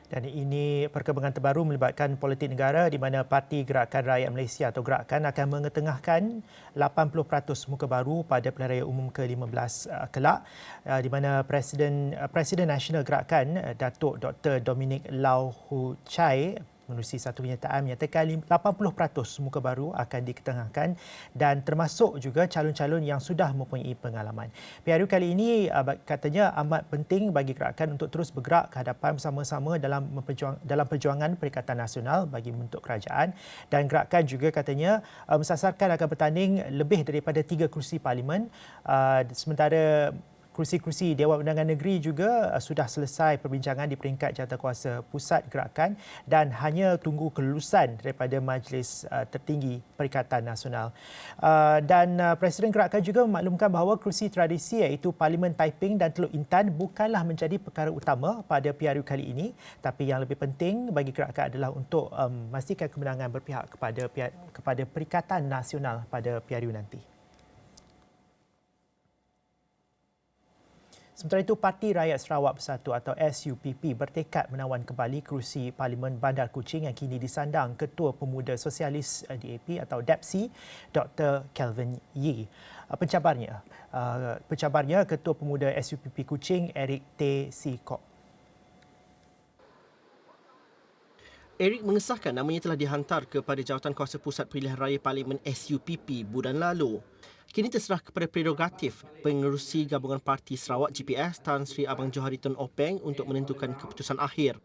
Dan ini perkembangan terbaru melibatkan politik negara di mana Parti Gerakan Rakyat Malaysia atau Gerakan akan mengetengahkan 80% muka baru pada pilihan raya umum ke-15 kelak, di mana Presiden Nasional Gerakan Datuk Dr. Dominic Lau Hu Chai menerusi satu kenyataan menyatakan 80% muka baru akan diketengahkan dan termasuk juga calon-calon yang sudah mempunyai pengalaman. PRU kali ini katanya amat penting bagi gerakan untuk terus bergerak ke hadapan bersama-sama dalam perjuangan Perikatan Nasional bagi membentuk kerajaan, dan gerakan juga katanya mensasarkan akan bertanding lebih daripada 3 kerusi parlimen, sementara kursi-kursi Dewan Undangan Negeri juga sudah selesai perbincangan di peringkat jawatankuasa pusat gerakan dan hanya tunggu kelulusan daripada Majlis Tertinggi Perikatan Nasional. Dan Presiden Gerakan juga memaklumkan bahawa kerusi tradisi iaitu Parlimen Taiping dan Teluk Intan bukanlah menjadi perkara utama pada PRU kali ini, tapi yang lebih penting bagi gerakan adalah untuk memastikan kemenangan berpihak kepada Perikatan Nasional pada PRU nanti. Sementara itu, Parti Rakyat Sarawak Bersatu atau SUPP bertekad menawan kembali kerusi Parlimen Bandar Kuching yang kini disandang Ketua Pemuda Sosialis DAP atau DAPSI, Dr. Kelvin Yee. Pencabarnya Ketua Pemuda SUPP Kuching, Eric T. Sikok. Eric mengesahkan namanya telah dihantar kepada Jawatankuasa Pusat Pilihan Raya Parlimen SUPP bulan lalu. Kini terserah kepada prerogatif Pengerusi Gabungan Parti Sarawak GPS Tan Sri Abang Johari Tun Openg untuk menentukan keputusan akhir.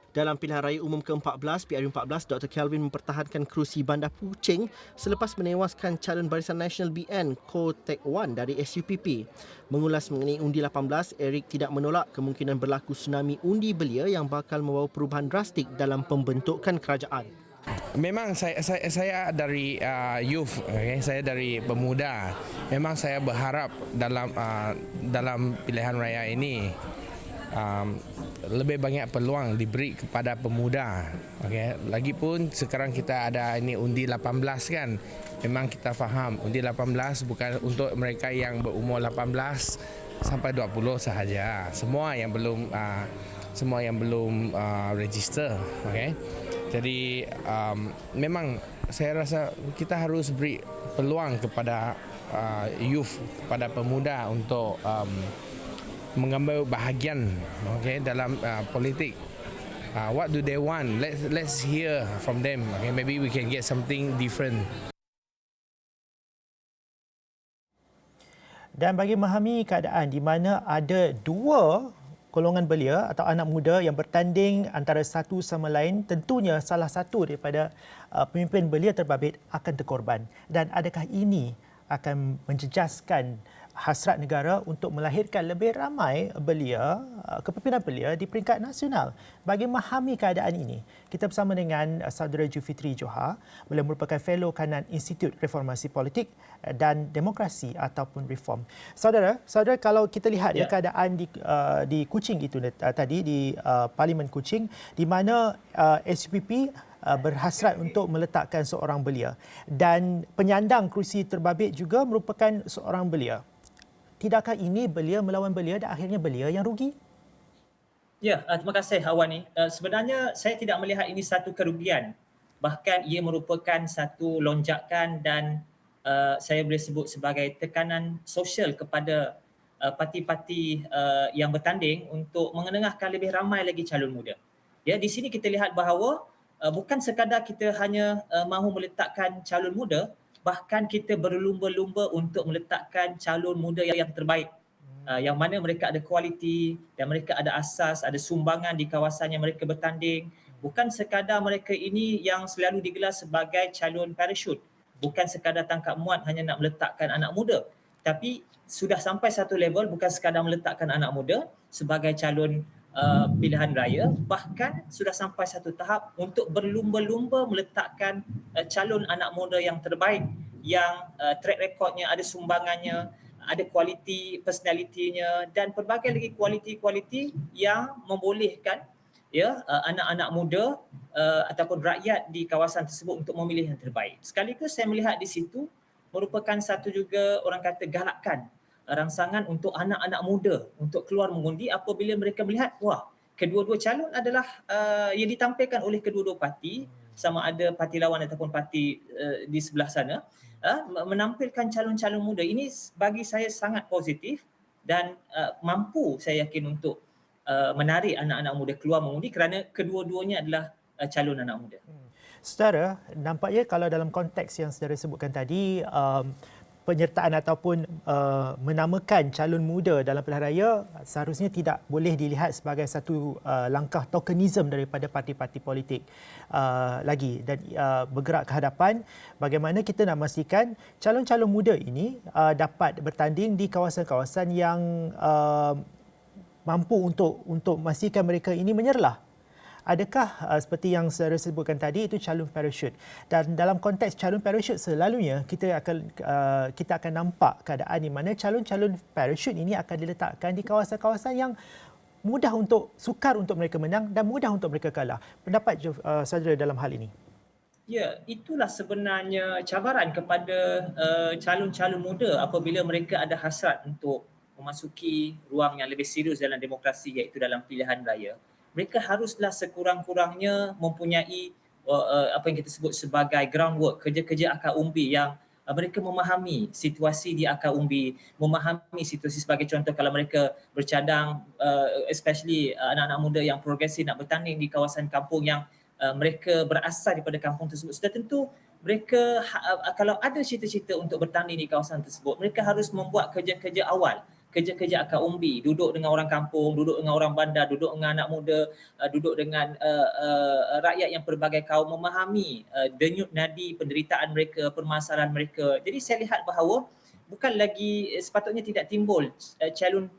Dalam pilihan raya umum ke-14, PRU 14, Dr. Kelvin mempertahankan kerusi Bandar Kuching selepas menewaskan calon Barisan Nasional BN Ko Tek Wan dari SUPP. Mengulas mengenai undi 18, Eric tidak menolak kemungkinan berlaku tsunami undi belia yang bakal membawa perubahan drastik dalam pembentukan kerajaan. Memang saya dari youth, okay? Saya dari pemuda. Memang saya berharap dalam pilihan raya ini lebih banyak peluang diberi kepada pemuda. Okay? Lagipun sekarang kita ada ini undi 18 kan. Memang kita faham undi 18 bukan untuk mereka yang berumur 18 sampai 20 sahaja. Semua yang belum register, okay? Jadi memang saya rasa kita harus beri peluang kepada youth, kepada pemuda untuk mengambil bahagian, okay, dalam politik. What do they want? Let's hear from them. Okay, maybe we can get something different. Dan bagi memahami keadaan di mana ada dua golongan belia atau anak muda yang bertanding antara satu sama lain, tentunya salah satu daripada pemimpin belia terbabit akan terkorban. Dan adakah ini akan menjejaskan hasrat negara untuk melahirkan lebih ramai belia, kepimpinan belia di peringkat nasional? Bagi memahami keadaan ini, kita bersama dengan Saudara Julfitri Johar, beliau merupakan fellow kanan Institut Reformasi Politik dan Demokrasi ataupun Reform. Saudara, kalau kita lihat keadaan di Kuching itu tadi, di Parlimen Kuching, di mana SUPP berhasrat untuk meletakkan seorang belia dan penyandang kerusi terbabit juga merupakan seorang belia. Tidakkah ini belia melawan belia dan akhirnya belia yang rugi? Ya, terima kasih Awani. Sebenarnya saya tidak melihat ini satu kerugian. Bahkan ia merupakan satu lonjakan dan saya boleh sebut sebagai tekanan sosial kepada parti-parti yang bertanding untuk mengenengahkan lebih ramai lagi calon muda. Ya, di sini kita lihat bahawa bukan sekadar kita hanya mahu meletakkan calon muda, bahkan kita berlumba-lumba untuk meletakkan calon muda yang terbaik, yang mana mereka ada kualiti dan mereka ada asas, ada sumbangan di kawasan yang mereka bertanding. Bukan sekadar mereka ini yang selalu digelar sebagai calon parachute, bukan sekadar tangkap muat hanya nak meletakkan anak muda, tapi sudah sampai satu level bukan sekadar meletakkan anak muda sebagai calon pilihan raya, bahkan sudah sampai satu tahap untuk berlumba-lumba meletakkan calon anak muda yang terbaik, yang track recordnya, ada sumbangannya, ada kualiti personalitinya dan pelbagai lagi kualiti-kualiti yang membolehkan anak-anak muda ataupun rakyat di kawasan tersebut untuk memilih yang terbaik. Sekaligus saya melihat di situ merupakan satu juga orang kata galakan rangsangan untuk anak-anak muda untuk keluar mengundi apabila mereka melihat, wah, kedua-dua calon adalah yang ditampilkan oleh kedua-dua parti, sama ada parti lawan ataupun parti di sebelah sana, menampilkan calon-calon muda. Ini bagi saya sangat positif dan mampu saya yakin untuk menarik anak-anak muda keluar mengundi kerana kedua-duanya adalah calon anak muda. Saudara, nampaknya kalau dalam konteks yang saudara sebutkan tadi, penyertaan ataupun menamakan calon muda dalam pilihan raya seharusnya tidak boleh dilihat sebagai satu langkah tokenism daripada parti-parti politik lagi, dan bergerak ke hadapan bagaimana kita nak memastikan calon-calon muda ini dapat bertanding di kawasan-kawasan yang mampu untuk memastikan mereka ini menyerlah. Adakah seperti yang saya sebutkan tadi itu calon parachute, dan dalam konteks calon parachute selalunya kita akan nampak keadaan di mana calon-calon parachute ini akan diletakkan di kawasan-kawasan yang sukar untuk mereka menang dan mudah untuk mereka kalah. Pendapat saudara dalam hal ini? Ya, itulah sebenarnya cabaran kepada calon-calon muda apabila mereka ada hasrat untuk memasuki ruang yang lebih serius dalam demokrasi, iaitu dalam pilihan raya. Mereka haruslah sekurang-kurangnya mempunyai apa yang kita sebut sebagai groundwork, kerja-kerja akar umbi yang mereka memahami situasi di akar umbi, memahami situasi sebagai contoh kalau mereka bercadang, especially anak-anak muda yang progresif nak bertanding di kawasan kampung yang mereka berasal daripada kampung tersebut. Sudah tentu mereka kalau ada cita-cita untuk bertanding di kawasan tersebut, mereka harus membuat kerja-kerja awal, kerja-kerja akar umbi, duduk dengan orang kampung, duduk dengan orang bandar, duduk dengan anak muda, duduk dengan rakyat yang pelbagai kaum, memahami denyut nadi penderitaan mereka, permasalahan mereka. Jadi saya lihat bahawa bukan lagi sepatutnya tidak timbul calon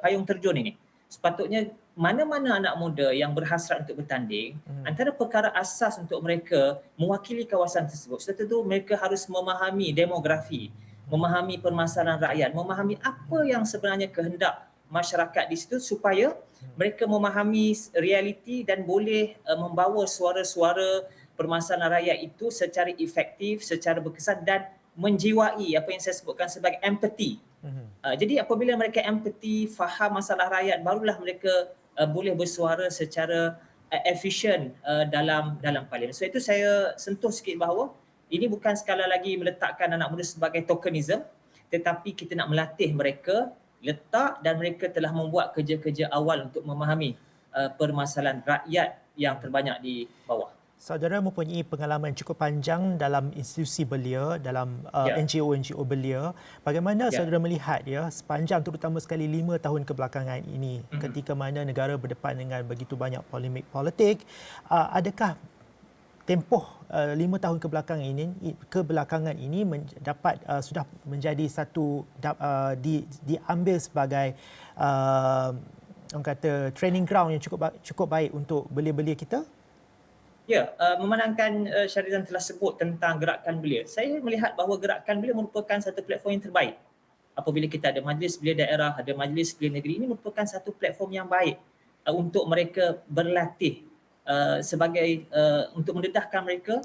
payung terjun ini. Sepatutnya mana-mana anak muda yang berhasrat untuk bertanding, antara perkara asas untuk mereka mewakili kawasan tersebut, sudah tentu mereka harus memahami demografi, memahami permasalahan rakyat, memahami apa yang sebenarnya kehendak masyarakat di situ supaya mereka memahami realiti dan boleh membawa suara-suara permasalahan rakyat itu secara efektif, secara berkesan dan menjiwai apa yang saya sebutkan sebagai empathy. Jadi apabila mereka empathy, faham masalah rakyat, barulah mereka boleh bersuara secara efisien dalam parlimen. So itu saya sentuh sikit bahawa ini bukan sekadar lagi meletakkan anak muda sebagai tokenism, tetapi kita nak melatih mereka letak dan mereka telah membuat kerja-kerja awal untuk memahami permasalahan rakyat yang terbanyak di bawah. Saudara mempunyai pengalaman cukup panjang dalam institusi belia, dalam NGO belia. Bagaimana saudara melihat sepanjang terutama sekali 5 tahun kebelakangan ini, ketika mana negara berdepan dengan begitu banyak polemik politik, adakah tempoh 5 tahun kebelakangan ini dapat sudah menjadi satu diambil sebagai orang kata training ground yang cukup baik untuk belia-belia kita? Ya, memandangkan Syahrizan telah sebut tentang gerakan belia, saya melihat bahawa gerakan belia merupakan satu platform yang terbaik. Apabila kita ada majlis belia daerah, ada majlis belia negeri, ini merupakan satu platform yang baik untuk mereka berlatih sebagai untuk mendedahkan mereka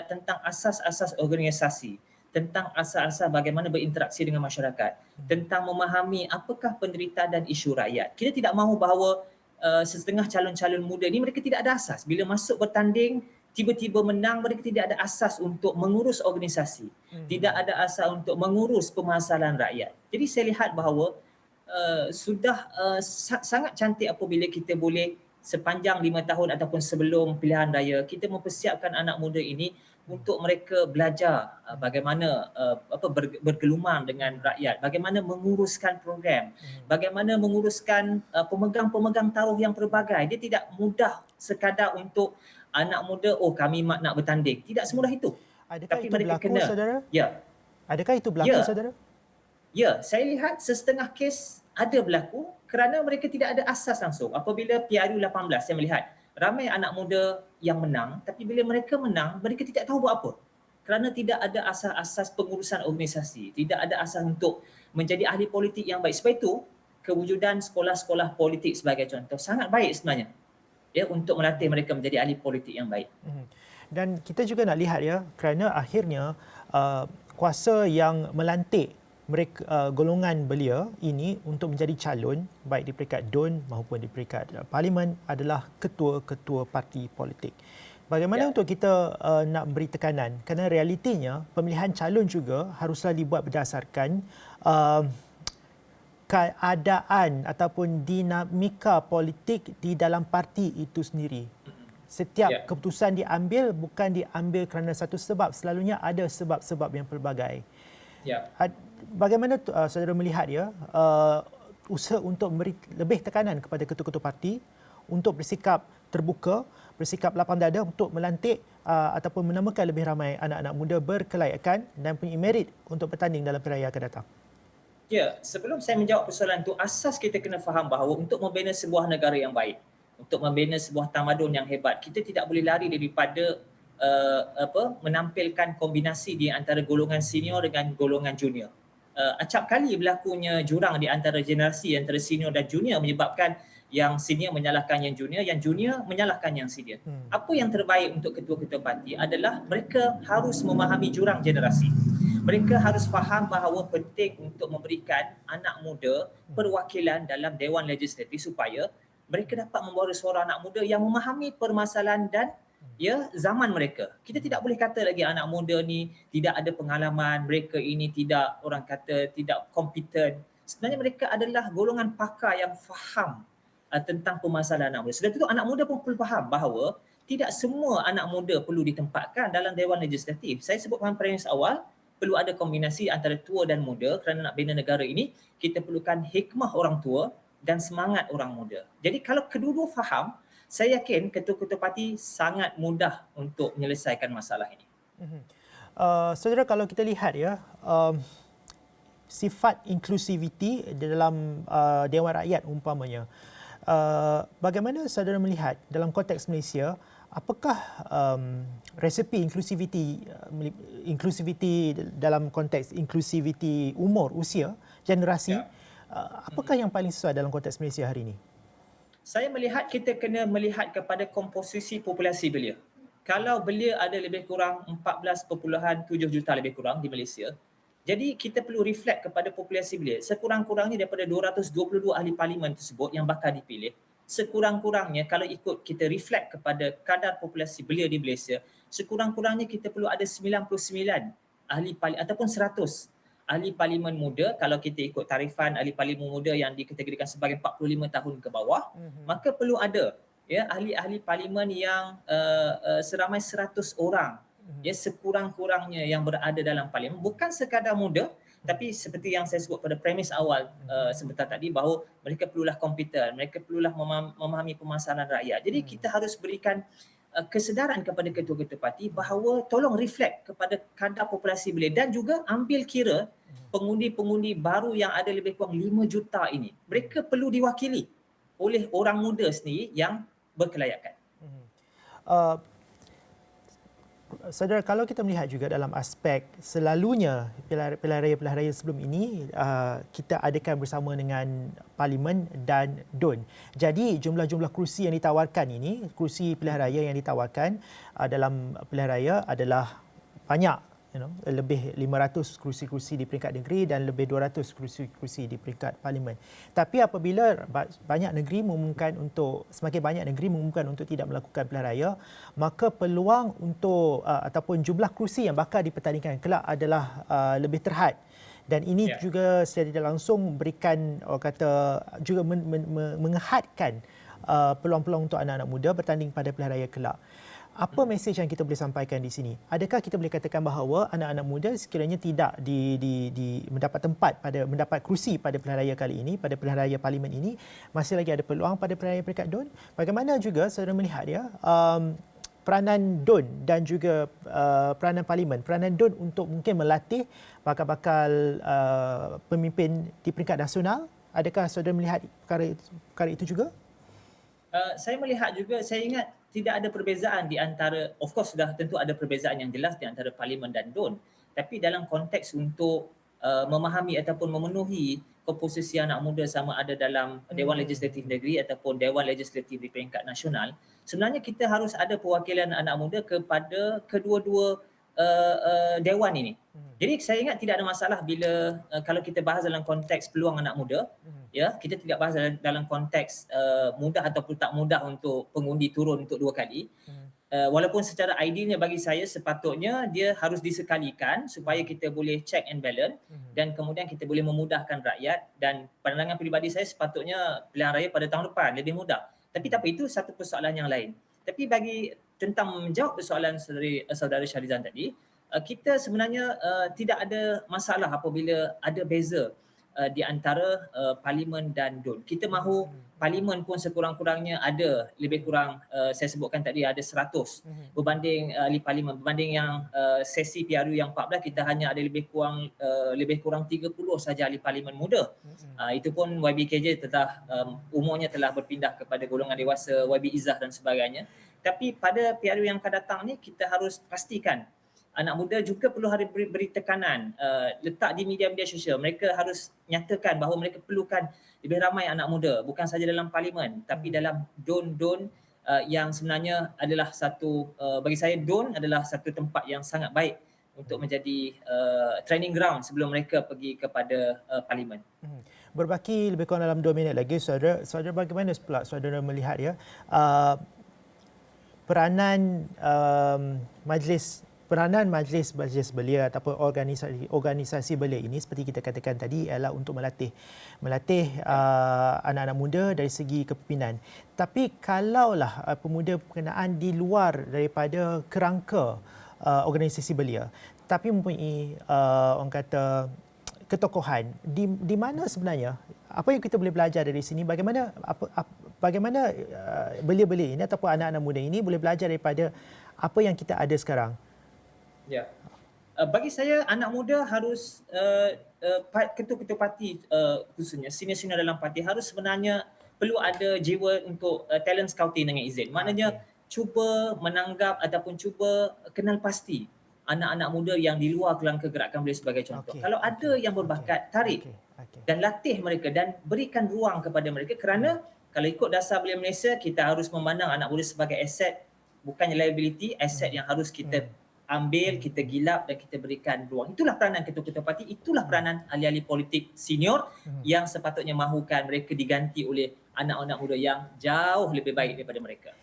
tentang asas-asas organisasi, tentang asas-asas bagaimana berinteraksi dengan masyarakat, tentang memahami apakah penderitaan dan isu rakyat. Kita tidak mahu bahawa setengah calon-calon muda ni mereka tidak ada asas. Bila masuk bertanding, tiba-tiba menang, mereka tidak ada asas untuk mengurus organisasi. Tidak ada asas untuk mengurus permasalahan rakyat. Jadi saya lihat bahawa sudah sangat cantik apabila kita boleh sepanjang 5 tahun ataupun sebelum pilihan raya, kita mempersiapkan anak muda ini untuk mereka belajar bagaimana bergelumang dengan rakyat, bagaimana menguruskan program, bagaimana menguruskan pemegang-pemegang taruh yang pelbagai. Dia tidak mudah sekadar untuk anak muda, kami nak bertanding. Tidak semudah itu. Adakah itu berlaku, saudara? Ya. Adakah itu berlaku, saudara? Ya, saya lihat setengah kes ada berlaku kerana mereka tidak ada asas langsung. Apabila PRU 18, saya melihat ramai anak muda yang menang, tapi bila mereka menang, mereka tidak tahu buat apa. Kerana tidak ada asas-asas pengurusan organisasi, tidak ada asas untuk menjadi ahli politik yang baik. Sebab itu, kewujudan sekolah-sekolah politik sebagai contoh sangat baik sebenarnya untuk melatih mereka menjadi ahli politik yang baik. Dan kita juga nak lihat kerana akhirnya kuasa yang melantik mereka golongan belia ini untuk menjadi calon baik di peringkat DUN maupun di peringkat parlimen adalah ketua-ketua parti politik. Bagaimana untuk kita nak beri tekanan? Kerana realitinya pemilihan calon juga haruslah dibuat berdasarkan keadaan ataupun dinamika politik di dalam parti itu sendiri. Setiap keputusan diambil bukan diambil kerana satu sebab, selalunya ada sebab-sebab yang pelbagai. Bagaimana saudara melihat usaha untuk memberi lebih tekanan kepada ketua-ketua parti untuk bersikap terbuka, bersikap lapang dada untuk melantik ataupun menamakan lebih ramai anak-anak muda berkelayakan dan punya merit untuk bertanding dalam pilihan raya akan datang? Ya, sebelum saya menjawab persoalan itu, asas kita kena faham bahawa untuk membina sebuah negara yang baik, untuk membina sebuah tamadun yang hebat, kita tidak boleh lari daripada menampilkan kombinasi di antara golongan senior dengan golongan junior. Acap kali berlakunya jurang di antara generasi antara senior dan junior menyebabkan yang senior menyalahkan yang junior menyalahkan yang senior. Apa yang terbaik untuk ketua-ketua parti adalah mereka harus memahami jurang generasi. Mereka harus faham bahawa penting untuk memberikan anak muda perwakilan dalam Dewan Legislatif supaya mereka dapat membawa suara anak muda yang memahami permasalahan dan zaman mereka. Kita tidak boleh kata lagi anak muda ni tidak ada pengalaman, mereka ini tidak, orang kata tidak kompeten. Sebenarnya mereka adalah golongan pakar yang faham tentang permasalahan anak muda. Sudah tentu anak muda pun perlu faham bahawa tidak semua anak muda perlu ditempatkan dalam Dewan Legislatif. Saya sebut pada premis awal, perlu ada kombinasi antara tua dan muda kerana nak bina negara ini, kita perlukan hikmah orang tua dan semangat orang muda. Jadi kalau kedua-dua faham, saya yakin ketua-ketua parti sangat mudah untuk menyelesaikan masalah ini. Saudara, kalau kita lihat sifat inklusiviti di dalam Dewan Rakyat umpamanya, bagaimana saudara melihat dalam konteks Malaysia, apakah resepi inklusiviti dalam konteks inklusiviti umur, usia, generasi, apakah yang paling sesuai dalam konteks Malaysia hari ini? Saya melihat kita kena melihat kepada komposisi populasi belia. Kalau belia ada lebih kurang 14.7 juta lebih kurang di Malaysia, jadi kita perlu reflect kepada populasi belia. Sekurang-kurangnya daripada 222 ahli parlimen tersebut yang bakal dipilih, sekurang-kurangnya kalau ikut kita reflect kepada kadar populasi belia di Malaysia, sekurang-kurangnya kita perlu ada 99 ahli parlimen ataupun 100 ahli parlimen muda. Kalau kita ikut tarifan ahli parlimen muda yang dikategorikan sebagai 45 tahun ke bawah, maka perlu ada ahli-ahli parlimen yang seramai 100 orang sekurang-kurangnya yang berada dalam parlimen, bukan sekadar muda, tapi seperti yang saya sebut pada premis awal sebentar tadi, bahawa mereka perlulah kompeten, mereka perlulah memahami permasalahan rakyat. Jadi kita harus berikan kesedaran kepada ketua-ketua parti bahawa tolong reflect kepada kadar populasi belia dan juga ambil kira pengundi-pengundi baru yang ada lebih kurang 5 juta ini. Mereka perlu diwakili oleh orang muda sendiri yang berkelayakan. Saudara, kalau kita melihat juga dalam aspek selalunya pilihan raya sebelum ini kita adakan bersama dengan Parlimen dan DUN. Jadi jumlah-jumlah kerusi yang ditawarkan ini, kerusi pilihan raya yang ditawarkan dalam pilihan raya adalah banyak, lebih 500 kerusi-kerusi di peringkat negeri dan lebih 200 kerusi-kerusi di peringkat Parlimen. Tapi apabila semakin banyak negeri mengumumkan untuk tidak melakukan pilihan raya, maka peluang untuk ataupun jumlah kerusi yang bakal dipertandingkan kelak adalah lebih terhad. Dan ini juga secara tidak langsung berikan juga mengehadkan peluang-peluang untuk anak-anak muda bertanding pada pilihan raya kelak. Apa mesej yang kita boleh sampaikan di sini? Adakah kita boleh katakan bahawa anak-anak muda sekiranya tidak mendapat kerusi pada pilihan raya kali ini, pada pilihan raya parlimen ini, masih lagi ada peluang pada pilihan raya peringkat DUN? Bagaimana juga saudara melihat peranan DUN dan juga peranan parlimen, peranan DUN untuk mungkin melatih bakal-bakal pemimpin di peringkat nasional? Adakah saudara melihat perkara itu juga? Saya melihat juga, saya ingat tidak ada perbezaan di antara, of course sudah tentu ada perbezaan yang jelas di antara Parlimen dan DUN, tapi dalam konteks untuk memahami ataupun memenuhi komposisi anak muda sama ada dalam Dewan Legislatif Negeri ataupun Dewan Legislatif di peringkat nasional, sebenarnya kita harus ada perwakilan anak muda kepada kedua-dua Dewan ini. Jadi saya ingat tidak ada masalah bila kalau kita bahas dalam konteks peluang anak muda, ya, kita tidak bahas dalam konteks mudah ataupun tak mudah untuk pengundi turun untuk 2 kali. Walaupun secara idealnya bagi saya sepatutnya dia harus disekalikan supaya kita boleh check and balance dan kemudian kita boleh memudahkan rakyat, dan pandangan peribadi saya sepatutnya pilihan raya pada tahun depan lebih mudah. Tapi tak apa, itu satu persoalan yang lain. Tapi bagi tentang menjawab persoalan saudara Syahrizan tadi, kita sebenarnya tidak ada masalah apabila ada beza di antara parlimen dan DUN. Kita mahu parlimen pun sekurang-kurangnya ada lebih kurang saya sebutkan tadi ada 100 berbanding ahli parlimen, berbanding yang sesi PRU yang 14 kita hanya ada lebih kurang 30 saja ahli parlimen muda. Itu pun YBKJ telah umurnya telah berpindah kepada golongan dewasa, YB Izzah dan sebagainya. Tapi pada PRU yang akan datang ni kita harus pastikan anak muda juga perlu beri tekanan, letak di media-media sosial. Mereka harus nyatakan bahawa mereka perlukan lebih ramai anak muda, bukan saja dalam parlimen tapi dalam DUN yang sebenarnya adalah bagi saya DUN adalah satu tempat yang sangat baik untuk menjadi training ground sebelum mereka pergi kepada parlimen. Berbaki lebih kurang dalam 2 minit lagi, saudara bagaimana pula saudara melihat ya peranan majlis belia ataupun organisasi belia ini seperti kita katakan tadi ialah untuk melatih anak-anak muda dari segi kepimpinan. Tapi kalaulah pemuda berkenaan di luar daripada kerangka organisasi belia tapi mempunyai orang kata ketokohan, di mana sebenarnya apa yang kita boleh belajar dari sini, bagaimana belia-belia ini ataupun anak-anak muda ini boleh belajar daripada apa yang kita ada sekarang? Ya. Bagi saya anak muda harus ketua-ketua parti khususnya senior-senior dalam parti harus sebenarnya perlu ada jiwa untuk talent scouting dengan izin. Maknanya cuba menanggap ataupun cuba kenal pasti anak-anak muda yang di luar kerangka gerakan belia sebagai contoh. Kalau ada yang berbakat, tarik dan latih mereka dan berikan ruang kepada mereka, kerana kalau ikut dasar Belia Malaysia kita harus memandang anak muda sebagai aset, bukannya liability, aset yang harus kita ambil, kita gilap dan kita berikan ruang. Itulah peranan ketua-ketua parti, itulah peranan ahli-ahli politik senior yang sepatutnya mahukan mereka diganti oleh anak-anak muda yang jauh lebih baik daripada mereka.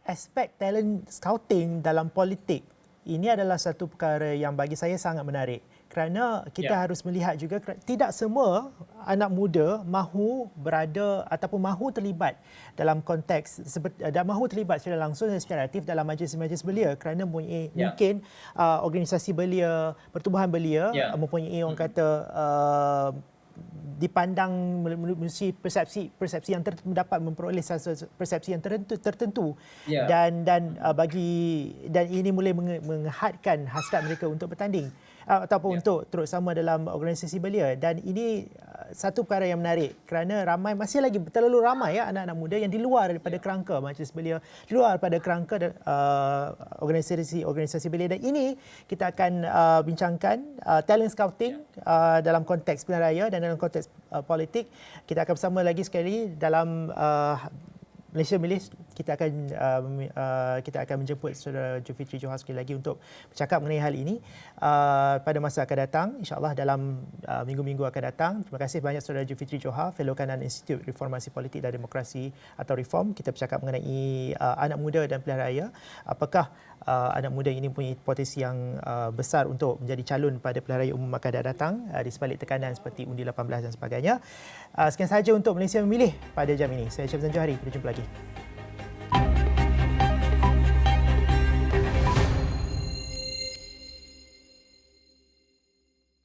Aspek talent scouting dalam politik ini adalah satu perkara yang bagi saya sangat menarik, kerana kita harus melihat juga tidak semua anak muda mahu berada ataupun mahu terlibat dalam konteks dan mahu terlibat secara langsung dan secara aktif dalam majlis-majlis belia, kerana mempunyai mungkin organisasi belia, pertubuhan belia mempunyai orang kata dipandang melalui persepsi yang dapat memperoleh persepsi yang tertentu dan ini mulai menghadkan hasrat mereka untuk bertanding ataupun untuk terus sama dalam organisasi belia, dan ini satu perkara yang menarik kerana masih lagi terlalu ramai anak-anak muda yang di luar daripada kerangka majlis belia, di luar daripada kerangka organisasi belia, dan ini kita akan bincangkan talent scouting dalam konteks pilihan raya dan dalam konteks politik. Kita akan bersama lagi sekali dalam Malaysia Milih. Kita akan menjemput Saudara Julfitri Johar sekali lagi untuk bercakap mengenai hal ini pada masa akan datang, insya-Allah dalam minggu-minggu akan datang. Terima kasih banyak Saudara Julfitri Johar, Fellow Kanan Institut Reformasi Politik dan Demokrasi atau Reform. Kita bercakap mengenai anak muda dan pilihan raya. Apakah anak muda ini mempunyai potensi yang besar untuk menjadi calon pada pilihan raya umum akan datang di sebalik tekanan seperti undi 18 dan sebagainya. Sekian sahaja untuk Malaysia Memilih pada jam ini. Saya Syamzan Johari. Kita jumpa lagi.